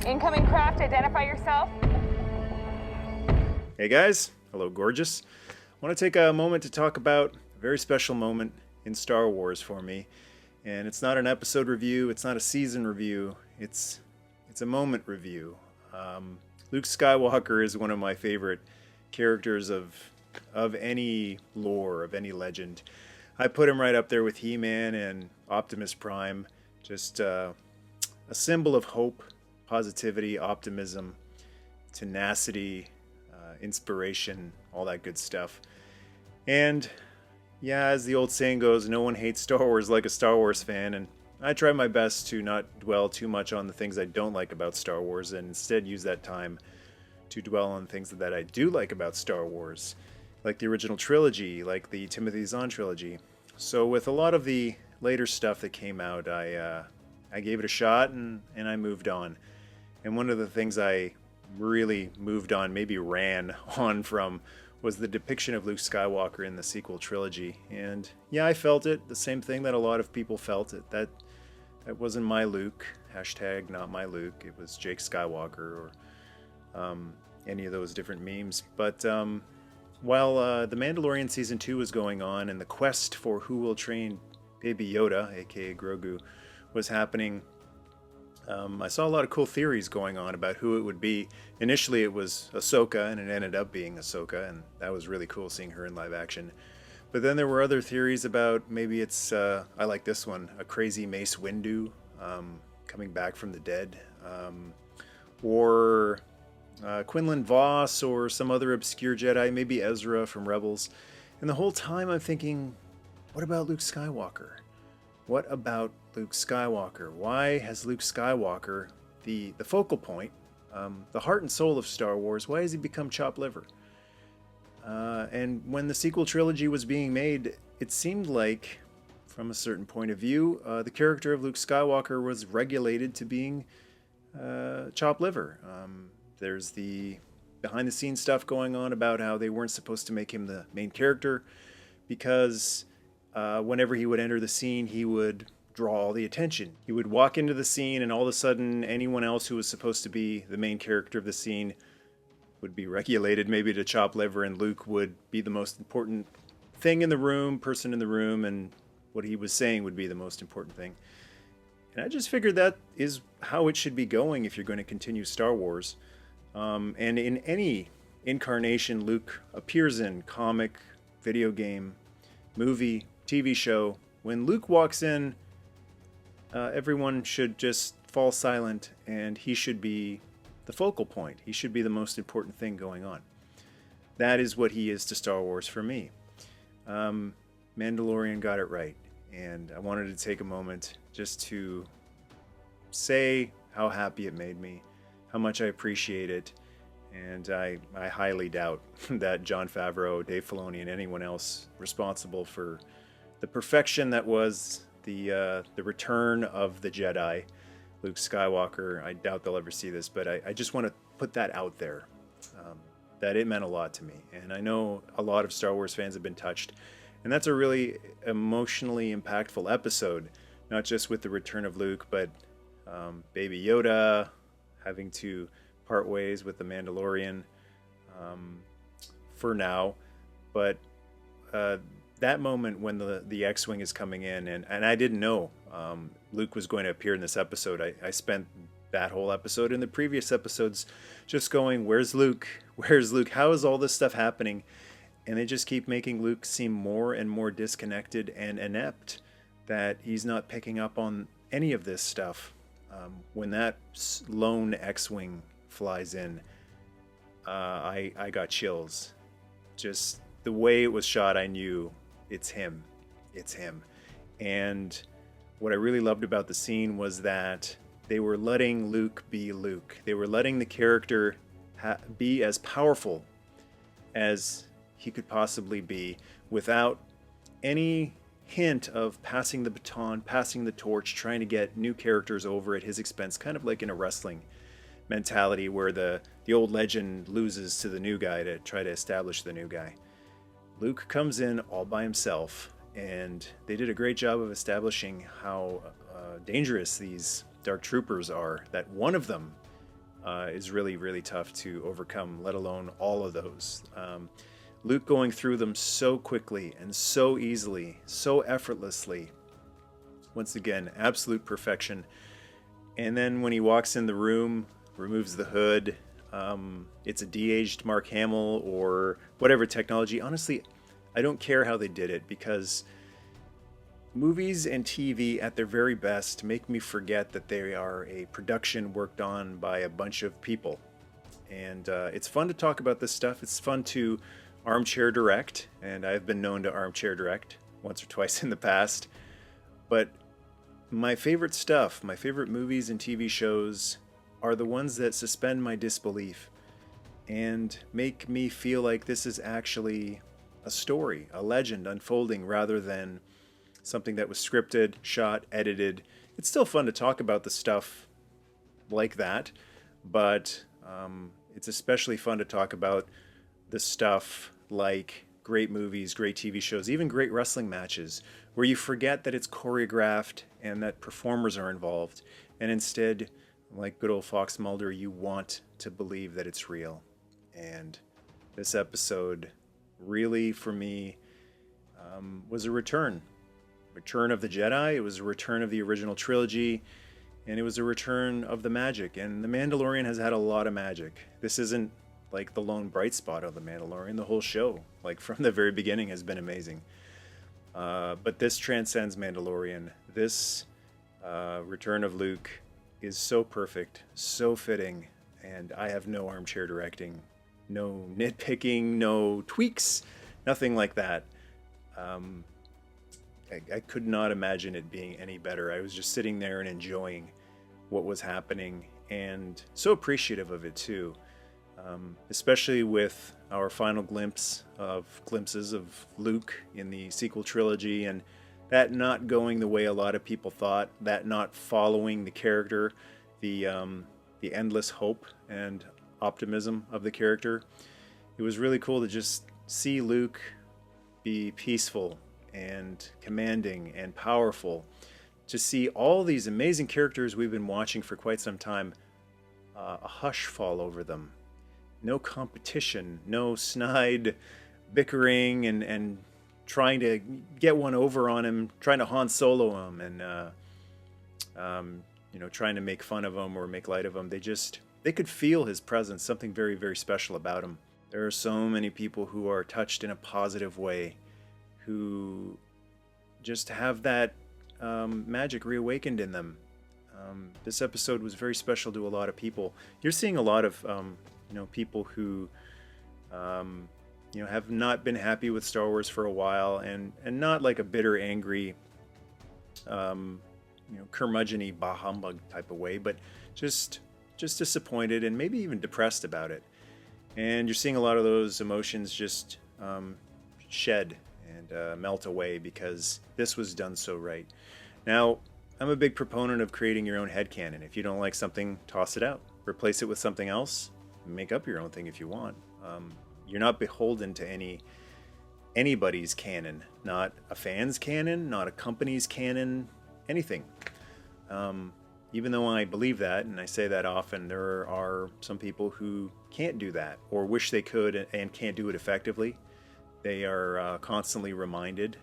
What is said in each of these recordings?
Incoming craft, identify yourself. Hey guys, hello gorgeous. I want to take a moment to talk about a very special moment in Star Wars for me. And it's not an episode review, it's not a season review, it's a moment review. Luke Skywalker is one of my favorite characters of any lore, of any legend. I put him right up there with He-Man and Optimus Prime. Just a symbol of hope, positivity, optimism, tenacity, inspiration, all that good stuff. And yeah, as the old saying goes, no one hates Star Wars like a Star Wars fan, and I try my best to not dwell too much on the things I don't like about Star Wars and instead use that time to dwell on things that I do like about Star Wars, like the original trilogy, like the Timothy Zahn trilogy. So with a lot of the later stuff that came out, I gave it a shot and I moved on. And one of the things I really moved on, maybe ran on from, was the depiction of Luke Skywalker in the sequel trilogy. And yeah, I felt it, the same thing that a lot of people felt it. That wasn't my Luke, hashtag not my Luke, it was Jake Skywalker, or any of those different memes. But while The Mandalorian Season 2 was going on and the quest for who will train Baby Yoda, aka Grogu, was happening, I saw a lot of cool theories going on about who it would be. Initially it was Ahsoka, and it ended up being Ahsoka, and that was really cool seeing her in live action. But then there were other theories about maybe it's, I like this one, a crazy Mace Windu coming back from the dead, or Quinlan Voss, or some other obscure Jedi, maybe Ezra from Rebels. And the whole time I'm thinking, what about Luke Skywalker? What about Luke Skywalker? Why has Luke Skywalker, the focal point, the heart and soul of Star Wars, why has he become chopped liver? And when the sequel trilogy was being made, it seemed like, from a certain point of view, the character of Luke Skywalker was regulated to being chopped liver. There's the behind the scenes stuff going on about how they weren't supposed to make him the main character because whenever he would enter the scene, he would draw all the attention. He would walk into the scene, and all of a sudden, anyone else who was supposed to be the main character of the scene would be regulated maybe to chop liver, and Luke would be the most important thing in the room, person in the room, and what he was saying would be the most important thing. And I just figured that is how it should be going if you're going to continue Star Wars. And in any incarnation Luke appears in, comic, video game, movie, TV show, when Luke walks in, everyone should just fall silent, and he should be the focal point. He should be the most important thing going on. That is what he is to Star Wars for me. Mandalorian got it right, and I wanted to take a moment just to say how happy it made me, how much I appreciate it, and I highly doubt that Jon Favreau, Dave Filoni, and anyone else responsible for the perfection that was the return of the Jedi, Luke Skywalker, I doubt they'll ever see this, but I just want to put that out there, that it meant a lot to me. And I know a lot of Star Wars fans have been touched, and that's a really emotionally impactful episode, not just with the return of Luke, but Baby Yoda having to part ways with the Mandalorian for now. But that moment when the X-Wing is coming in, and I didn't know Luke was going to appear in this episode. I spent that whole episode and the previous episodes just going, where's Luke? Where's Luke? How is all this stuff happening? And they just keep making Luke seem more and more disconnected and inept, that he's not picking up on any of this stuff. When that lone X-Wing flies in, I got chills. Just the way it was shot, I knew it's him. It's him. And what I really loved about the scene was that they were letting Luke be Luke. They were letting the character be as powerful as he could possibly be without any hint of passing the baton, passing the torch, trying to get new characters over at his expense, kind of like in a wrestling mentality where the old legend loses to the new guy to try to establish the new guy. Luke comes in all by himself, and they did a great job of establishing how dangerous these dark troopers are, that one of them is really, really tough to overcome, let alone all of those. Luke going through them so quickly and so easily, so effortlessly. Once again, absolute perfection. And then when he walks in the room, removes the hood, it's a de-aged Mark Hamill or whatever technology. Honestly, I don't care how they did it, because movies and TV at their very best make me forget that they are a production worked on by a bunch of people. And it's fun to talk about this stuff. It's fun to armchair direct, and I've been known to armchair direct once or twice in the past. But my favorite stuff, my favorite movies and TV shows, are the ones that suspend my disbelief and make me feel like this is actually a story, a legend unfolding, rather than something that was scripted, shot, edited. It's still fun to talk about the stuff like that, but it's especially fun to talk about the stuff like great movies, great TV shows, even great wrestling matches, where you forget that it's choreographed and that performers are involved, and instead, like good old Fox Mulder, you want to believe that it's real. And this episode really, for me, was a return of the Jedi. It was a return of the original trilogy, and it was a return of the magic. And the Mandalorian has had a lot of magic. This isn't like the lone bright spot of the Mandalorian. The whole show, like from the very beginning, has been amazing. But this transcends Mandalorian. This return of Luke is so perfect, so fitting, and I have no armchair directing, no nitpicking, no tweaks, nothing like that. I could not imagine it being any better. I was just sitting there and enjoying what was happening, and so appreciative of it too. Especially with our final glimpses of Luke in the sequel trilogy, and that not going the way a lot of people thought, that not following the character, the endless hope and optimism of the character. It was really cool to just see Luke be peaceful and commanding and powerful, to see all these amazing characters we've been watching for quite some time, a hush fall over them. No competition, no snide bickering and trying to get one over on him, trying to Han Solo him, and trying to make fun of him or make light of him. They could feel his presence, something very, very special about him. There are so many people who are touched in a positive way, who just have that magic reawakened in them. This episode was very special to a lot of people. You're seeing a lot of people who have not been happy with Star Wars for a while, and not like a bitter, angry, curmudgeon-y, bah humbug type of way, but just disappointed and maybe even depressed about it. And you're seeing a lot of those emotions just shed and melt away because this was done so right. Now, I'm a big proponent of creating your own headcanon. If you don't like something, toss it out. Replace it with something else. Make up your own thing if you want. You're not beholden to anybody's canon. Not a fan's canon, not a company's canon, anything. Even though I believe that, and I say that often, there are some people who can't do that or wish they could and can't do it effectively. They are constantly reminded,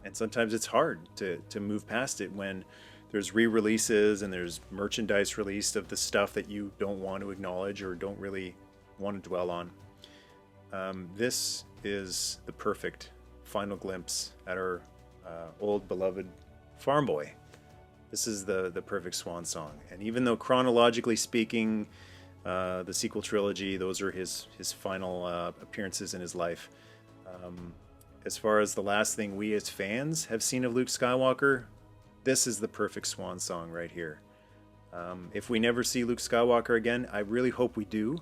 and sometimes it's hard to move past it when there's re-releases and there's merchandise released of the stuff that you don't want to acknowledge or don't really want to dwell on. This is the perfect final glimpse at our old beloved farm boy. This is the perfect swan song. And even though chronologically speaking, the sequel trilogy, those are his final appearances in his life. As far as the last thing we as fans have seen of Luke Skywalker, this is the perfect swan song right here. If we never see Luke Skywalker again, I really hope we do.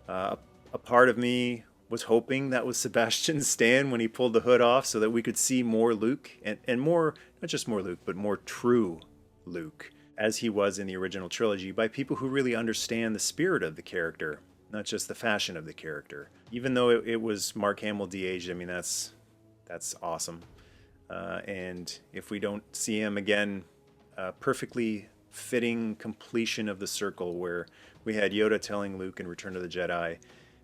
A part of me was hoping that was Sebastian Stan when he pulled the hood off so that we could see more Luke, and more, not just more Luke, but more true Luke, as he was in the original trilogy, by people who really understand the spirit of the character, not just the fashion of the character. Even though it was Mark Hamill de-aged, I mean, that's awesome. And if we don't see him again perfectly fitting completion of the circle where we had Yoda telling Luke in Return of the Jedi,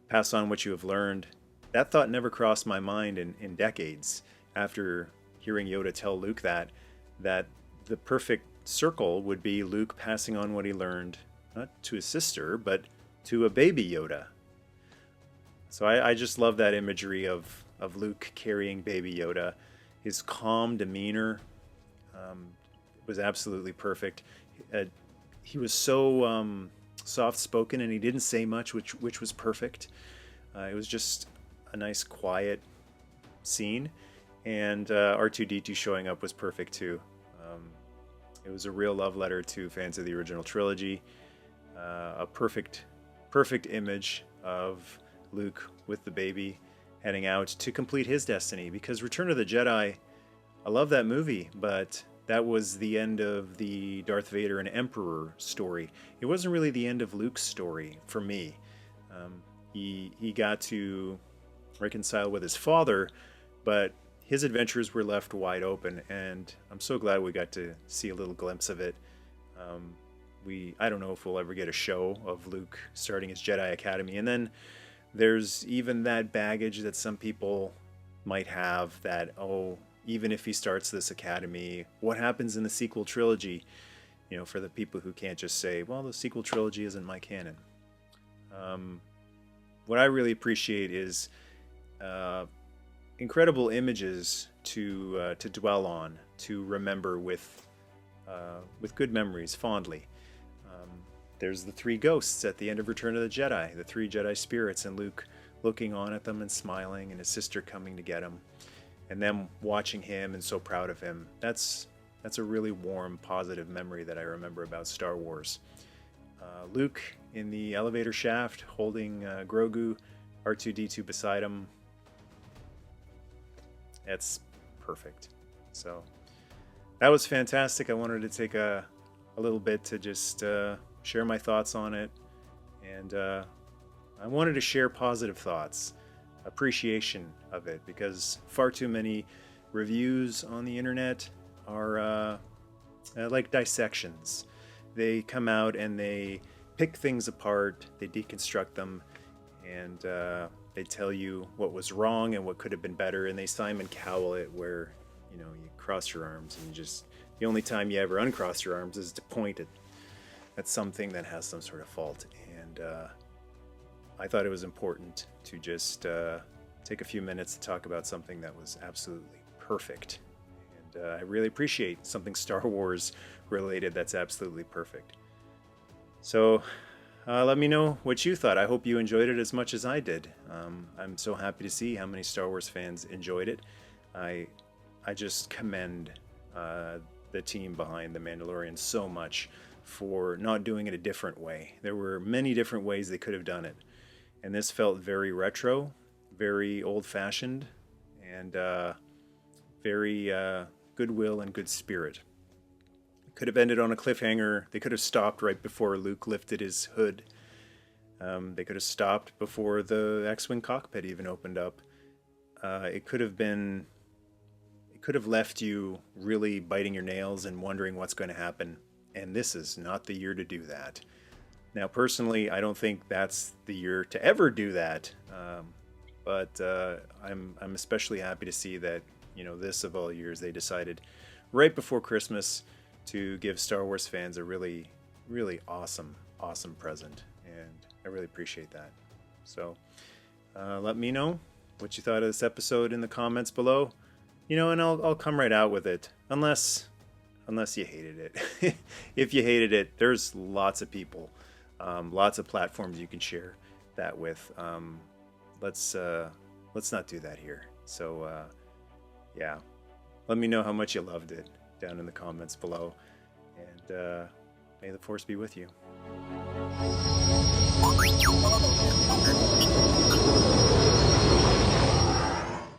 pass on what you have learned. That thought never crossed my mind in decades after hearing Yoda tell Luke that the perfect circle would be Luke passing on what he learned, not to his sister, but to a baby Yoda. So I just love that imagery of Luke carrying baby Yoda. His calm demeanor was absolutely perfect. He was so soft-spoken, and he didn't say much, which was perfect. It was just a nice, quiet scene, and R2-D2 showing up was perfect too. It was a real love letter to fans of the original trilogy. A perfect image of Luke with the baby heading out to complete his destiny, because Return of the Jedi, I love that movie, but that was the end of the Darth Vader and Emperor story. It wasn't really the end of Luke's story for me. He got to reconcile with his father, but his adventures were left wide open, and I'm so glad we got to see a little glimpse of it. I don't know if we'll ever get a show of Luke starting his Jedi Academy, and then there's even that baggage that some people might have that, oh, even if he starts this academy, what happens in the sequel trilogy? You know, for the people who can't just say, well, the sequel trilogy isn't my canon. What I really appreciate is incredible images to dwell on, to remember with good memories, fondly. There's the three ghosts at the end of Return of the Jedi, the three Jedi spirits, and Luke looking on at them and smiling, and his sister coming to get him, and them watching him and so proud of him. That's a really warm, positive memory that I remember about Star Wars. Luke in the elevator shaft holding Grogu, R2-D2 beside him. That's perfect. So that was fantastic. I wanted to take a little bit to just share my thoughts on it, and I wanted to share positive thoughts, appreciation of it, because far too many reviews on the internet are like dissections. They come out and they pick things apart, they deconstruct them, and they tell you what was wrong and what could have been better, and they Simon Cowell it, where you cross your arms, and just the only time you ever uncross your arms is to point at something that has some sort of fault. And I thought it was important to just take a few minutes to talk about something that was absolutely perfect. And I really appreciate something Star Wars related that's absolutely perfect. So let me know what you thought. I hope you enjoyed it as much as I did. I'm so happy to see how many Star Wars fans enjoyed it. I just commend the team behind The Mandalorian so much for not doing it a different way. There were many different ways they could have done it, and this felt very retro, very old-fashioned, and very goodwill and good spirit. It could have ended on a cliffhanger. They could have stopped right before Luke lifted his hood. They could have stopped before the X-Wing cockpit even opened up. It could have left you really biting your nails and wondering what's going to happen. And this is not the year to do that. Now, personally, I don't think that's the year to ever do that. But I'm especially happy to see that, this of all years, they decided right before Christmas to give Star Wars fans a really, really awesome present. And I really appreciate that. So let me know what you thought of this episode in the comments below. And I'll come right out with it, unless you hated it. If you hated it, there's lots of people, lots of platforms you can share that with. Let's not do that here. So yeah, let me know how much you loved it down in the comments below, and may the Force be with you.